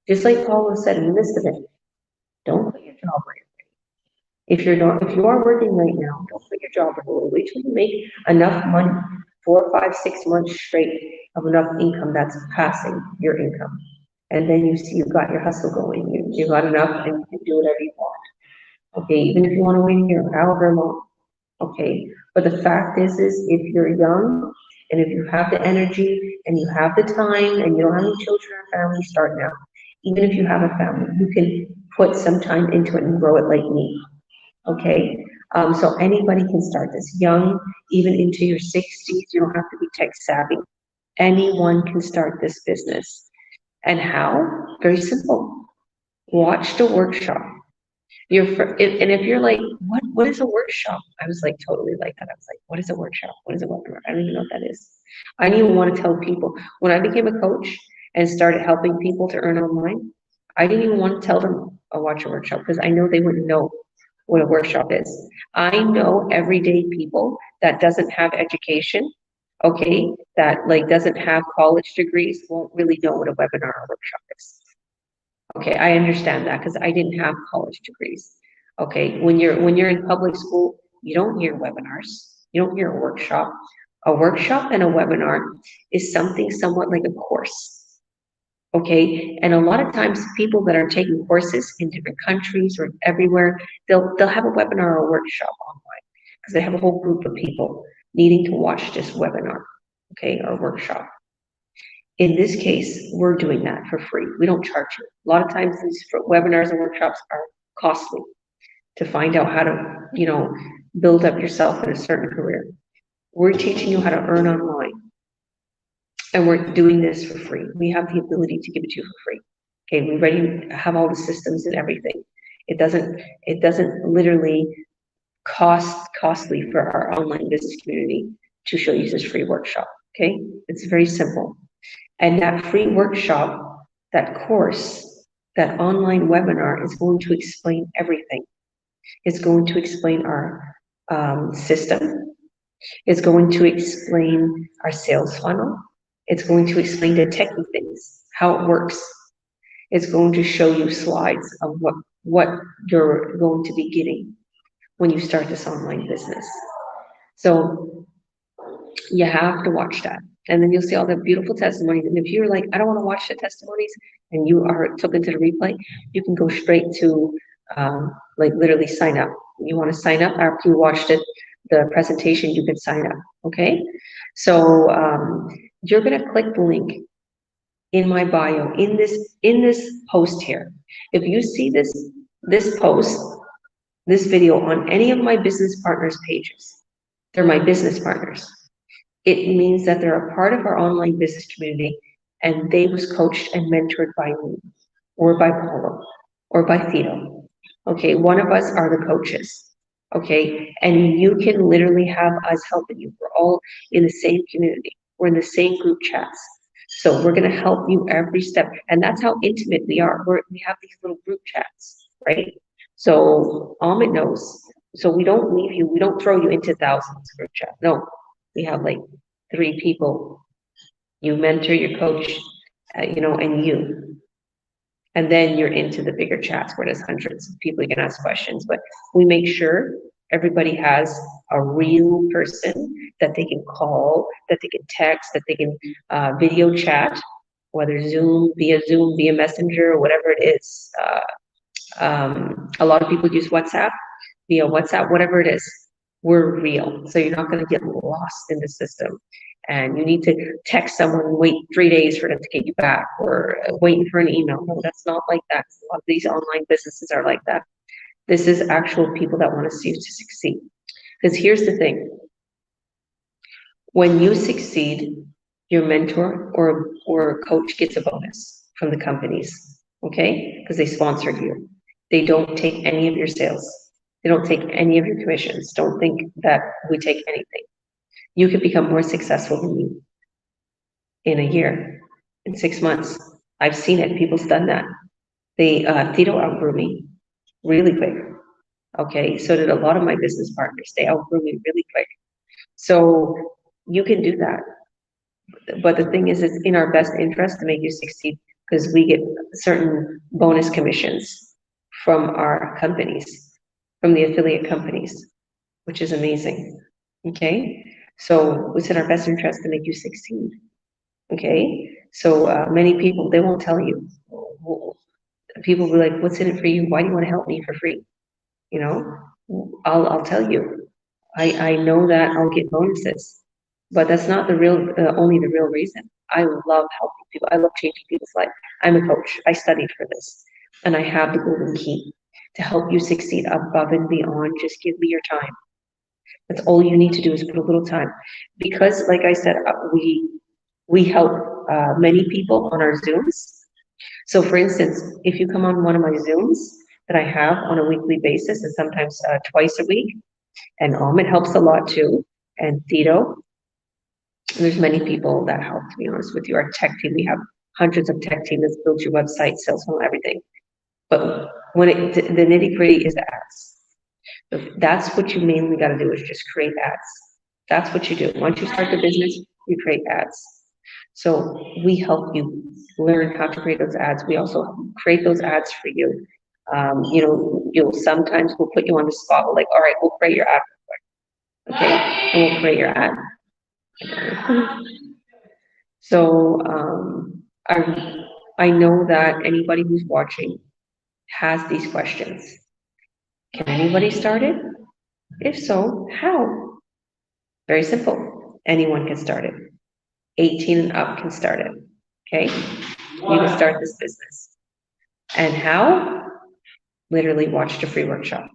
Just like Paulo said in the midst of it, don't quit your job right away. If you are working right now, don't quit your job right away. Wait till you make enough money, 4, 5, 6 months straight of enough income that's passing your income. And then you see you've got your hustle going. You got enough, and you can do whatever you want. Okay, even if you want to wait here, however long. Okay, but the fact is if you're young, and if you have the energy, and you have the time, and you don't have any children or family, start now. Even if you have a family, you can put some time into it and grow it like me, okay? So anybody can start this, young, even into your 60s, you don't have to be tech savvy. Anyone can start this business. And how? Very simple. Watch the workshop. And if you're like, what is a workshop? I was like totally like that. I was like, what is a workshop? What is a webinar? I don't even know what that is. I didn't even want to tell people. When I became a coach and started helping people to earn online, I didn't even want to tell them watch a workshop, because I know they wouldn't know what a workshop is. I know everyday people that doesn't have education, okay, that like doesn't have college degrees, won't really know what a webinar or workshop is. Okay, I understand that, because I didn't have college degrees. Okay, when you're in public school, you don't hear webinars, you don't hear a workshop. A workshop and a webinar is something somewhat like a course. Okay, and a lot of times people that are taking courses in different countries or everywhere, they'll have a webinar or a workshop online, because they have a whole group of people needing to watch this webinar, okay, or workshop. In this case, we're doing that for free. We don't charge you. A lot of times these webinars and workshops are costly. to find out how to, build up yourself in a certain career. We're teaching you how to earn online. And we're doing this for free. We have the ability to give it to you for free. Okay, we already have all the systems and everything. It doesn't literally costly for our online business community to show you this free workshop. Okay, it's very simple. And that free workshop, that course, that online webinar is going to explain everything. It's going to explain our system. It's going to explain our sales funnel. It's going to explain the techie things, how it works. It's going to show you slides of what you're going to be getting when you start this online business. So you have to watch that. And then you'll see all the beautiful testimonies. And if you're like, I don't want to watch the testimonies, and you are taken to the replay, you can go straight to like literally sign up. You want to sign up after you watched it, the presentation, you can sign up. Okay. So you're going to click the link in my bio in this post here. If you see this post, this video on any of my business partners pages, they're my business partners. It means that they're a part of our online business community, and they was coached and mentored by me, or by Paulo, or by Theo. Okay, one of us are the coaches. Okay, and you can literally have us helping you. We're all in the same community. We're in the same group chats. So we're going to help you every step. And that's how intimate we are. We have these little group chats, right? So Ahmed knows. So we don't leave you. We don't throw you into thousands group chat. No, we have like 3 people. You mentor, your coach, and you. And then you're into the bigger chats where there's hundreds of people you can ask questions. But we make sure everybody has a real person that they can call, that they can text, that they can video chat, whether Zoom, via Messenger, or whatever it is. A lot of people use WhatsApp, via WhatsApp, whatever it is. We're real. So you're not going to get lost in the system. And you need to text someone and wait 3 days for them to get you back, or waiting for an email. No, that's not like that. A lot of these online businesses are like that. This is actual people that want to see you to succeed. Because here's the thing. When you succeed, your mentor or coach gets a bonus from the companies, okay? Because they sponsored you. They don't take any of your sales. They don't take any of your commissions. Don't think that we take anything. You could become more successful than me in a year, in 6 months. I've seen it. People's done that. Tito outgrew me really quick. Okay, so did a lot of my business partners. They outgrew me really quick. So you can do that. But the thing is, it's in our best interest to make you succeed, because we get certain bonus commissions from our companies, from the affiliate companies, which is amazing. Okay, so it's in our best interest to make you succeed. Okay, so many people, they won't tell you. People will be like, what's in it for you? Why do you want to help me for free? I'll tell you. I know that I'll get bonuses, but that's not the only the real reason. I love helping people. I love changing people's life. I'm a coach. I studied for this, and I have the golden key to help you succeed above and beyond. Just give me your time. That's all you need to do, is put a little time. Because, like I said, we help many people on our Zooms. So, for instance, if you come on one of my Zooms that I have on a weekly basis, and sometimes twice a week, and Ahmed helps a lot too, and Tito, and there's many people that help, to be honest with you. Our tech team, we have hundreds of tech team that's built your website, sales funnel, everything. But when the nitty gritty is ads. That's what you mainly got to do, is just create ads. That's what you do. Once you start the business, you create ads. So we help you learn how to create those ads. We also create those ads for you. You'll sometimes we'll put you on the spot. We're like, all right, we'll create your ad. Okay, and we'll create your ad. So I know that anybody who's watching has these questions. Can anybody start it? If so, how? Very simple. Anyone can start it. 18 and up can start it. Okay? You can start this business. And how? Literally watch the free workshop.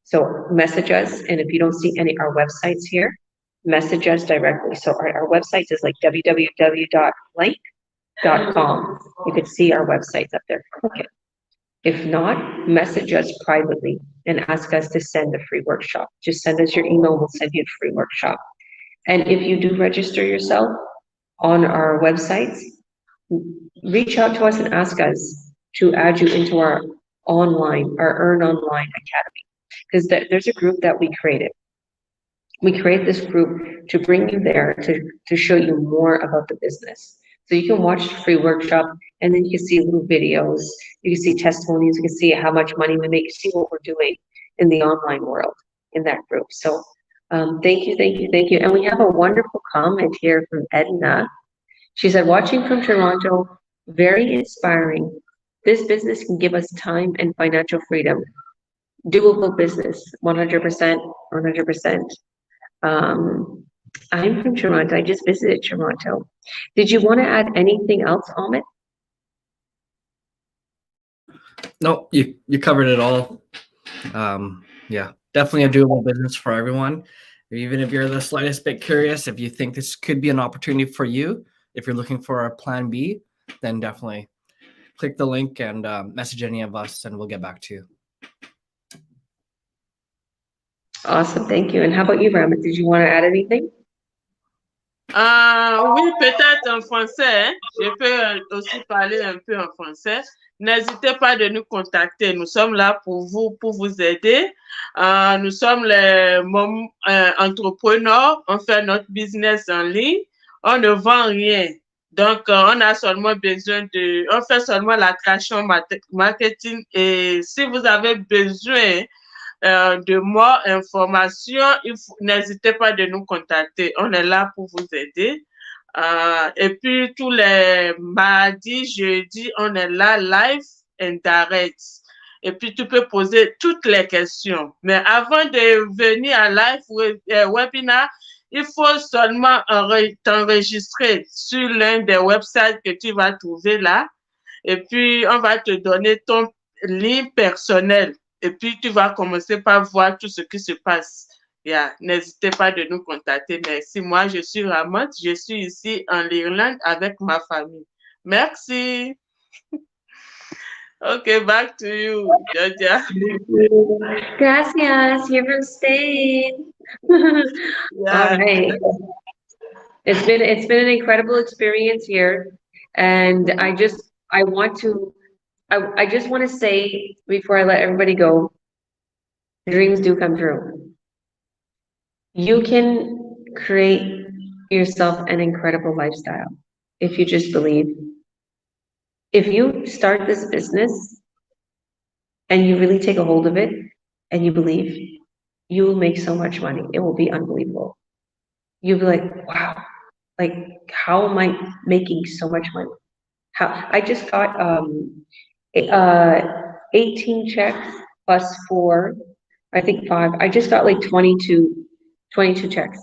So message us, and if you don't see any our websites here, message us directly. So our website is like www.blank.com. You can see our websites up there. Click it. If not, message us privately and ask us to send a free workshop. Just send us your email, we'll send you a free workshop. And if you do register yourself on our websites, reach out to us and ask us to add you into our Earn Online Academy. Because there's a group that we created. We create this group to bring you there to show you more about the business. So you can watch the free workshop, and then you can see little videos, you can see testimonies, you can see how much money we make, see what we're doing in the online world in that group. So thank you. And we have a wonderful comment here from Edna. She said, watching from Toronto, very inspiring. This business can give us time and financial freedom. Doable business, 100%, 100%. I'm from Toronto. I just visited Toronto. Did you want to add anything else, Amit? No, you covered it all. Yeah, definitely a doable business for everyone. Even if you're the slightest bit curious, if you think this could be an opportunity for you, if you're looking for a plan B, then definitely click the link and message any of us, and we'll get back to you. Awesome, thank you. And how about you, Ramit? Did you want to add anything? Oui, peut-être en français. Je peux aussi parler un peu en français. N'hésitez pas de nous contacter. Nous sommes là pour vous aider. Nous sommes les entrepreneurs. On fait notre business en ligne. On ne vend rien. Donc, on a seulement besoin on fait seulement l'attraction marketing. Et si vous avez besoin de more informations, n'hésitez pas de nous contacter. On est là pour vous aider. Et puis, tous les mardis, jeudis, on est là live and direct. Et puis, tu peux poser toutes les questions. Mais avant de venir à live webinar, il faut seulement t'enregistrer sur l'un des websites que tu vas trouver là. Et puis, on va te donner ton lien personnel. Et puis, tu vas commencer par voir tout ce qui se passe. Yeah. N'hésitez pas de nous contacter. Merci. Moi, je suis Ramot. Je suis ici en Irlande avec ma famille. Merci. Okay, back to you, Georgia. Gracias. You're from Spain. Yeah. All right. It's been an incredible experience here, and I just want to say before I let everybody go, dreams do come true. You can create yourself an incredible lifestyle if you just believe. If you start this business and you really take a hold of it and you believe, you will make so much money. It will be unbelievable. You'll be like, wow, like, how am I making so much money? I just got 18 checks plus 4, I think 5. I just got like 22 checks.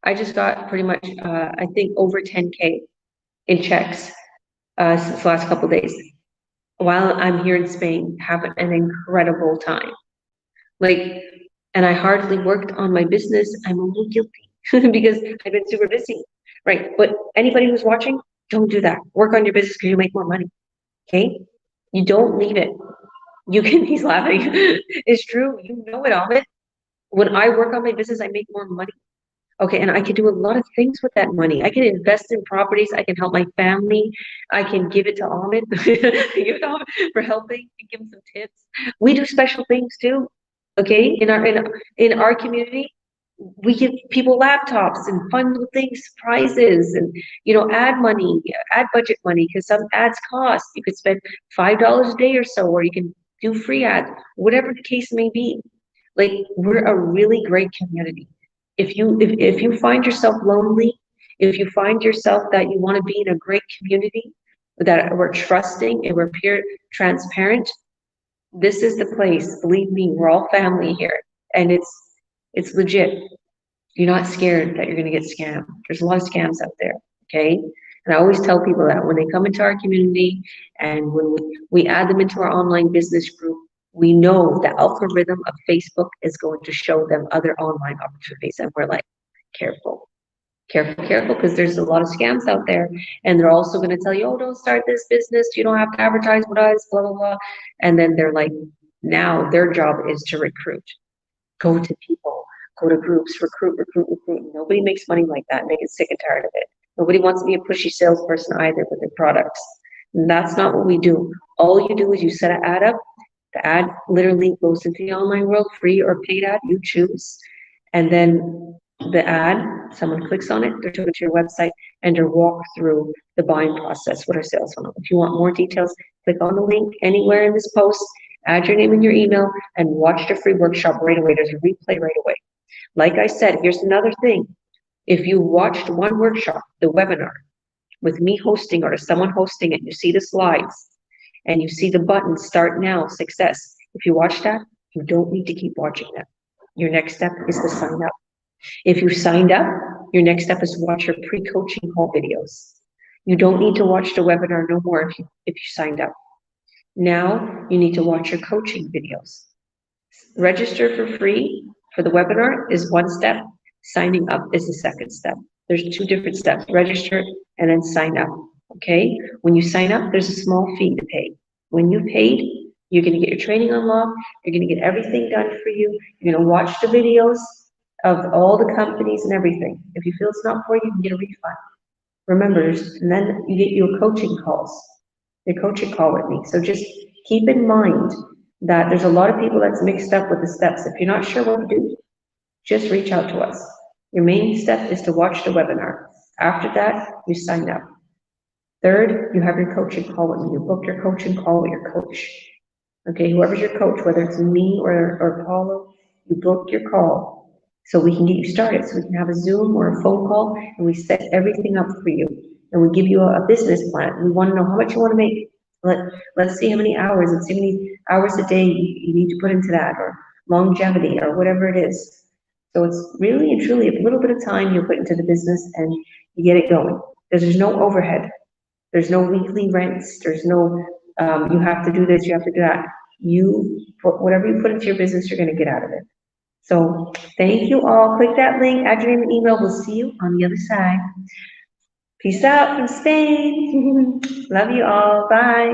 I just got pretty much, I think over 10K in checks since the last couple of days. While I'm here in Spain, having an incredible time. Like, and I hardly worked on my business. I'm a little guilty because I've been super busy, right? But anybody who's watching, don't do that. Work on your business because you make more money, okay? You don't leave it. You can, he's laughing. It's true, you know it, Amit. When I work on my business, I make more money. Okay, and I can do a lot of things with that money. I can invest in properties. I can help my family. I can give it to Amit, you know, for helping and give him some tips. We do special things too. Okay, in our community, we give people laptops and fun little things, prizes, and ad money, ad budget money, because some ads cost. You could spend $5 a day or so, or you can do free ads, whatever the case may be. Like, we're a really great community. If you find yourself lonely, if you find yourself that you want to be in a great community, that we're trusting and we're pure transparent, this is the place. Believe me, we're all family here, and it's legit. You're not scared that you're going to get scammed. There's a lot of scams out there, okay? And I always tell people that when they come into our community and when we add them into our online business group, we know the algorithm of Facebook is going to show them other online opportunities. And we're like, careful, careful, careful, because there's a lot of scams out there. And they're also going to tell you, oh, don't start this business. You don't have to advertise with us, blah, blah, blah. And then they're like, now their job is to recruit. Go to people, go to groups, recruit. Nobody makes money like that. And they get sick and tired of it. Nobody wants to be a pushy salesperson either with their products. And that's not what we do. All you do is you set an ad up. The ad literally goes into the online world, free or paid ad, you choose. And then the ad, someone clicks on it, they're taken to your website and they're walked through the buying process with our sales funnel. If you want more details, click on the link anywhere in this post, add your name and your email, and watch the free workshop right away. There's a replay right away. Like I said, here's another thing. If you watched one workshop, the webinar, with me hosting or someone hosting it, you see the slides, and you see the button, start now, success. If you watch that, you don't need to keep watching that. Your next step is to sign up. If you signed up, your next step is to watch your pre-coaching call videos. You don't need to watch the webinar no more if you signed up. Now you need to watch your coaching videos. Register for free for the webinar is one step. Signing up is the second step. There's two different steps, register and then sign up, okay? When you sign up, there's a small fee to pay. When you paid, you're gonna get your training unlocked, you're gonna get everything done for you, you're gonna watch the videos of all the companies and everything. If you feel it's not for you, you can get a refund. Remember, and then you get your coaching call with me. So just keep in mind that there's a lot of people that's mixed up with the steps. If you're not sure what to do, just reach out to us. Your main step is to watch the webinar. After that, you sign up. Third, you have your coaching call with me. You book your coaching call with your coach. Okay, whoever's your coach, whether it's me or Paulo, you book your call so we can get you started. So we can have a Zoom or a phone call and we set everything up for you. And we give you a business plan. We want to know how much you want to make. Let's see how many hours, let's see how many hours a day you need to put into that, or longevity, or whatever it is. So it's really and truly a little bit of time you put into the business and you get it going. Because there's no overhead. There's no weekly rents. There's no, you have to do this, you have to do that. Whatever you put into your business, you're going to get out of it. So thank you all. Click that link, add your name and email. We'll see you on the other side. Peace out from Spain. Love you all. Bye.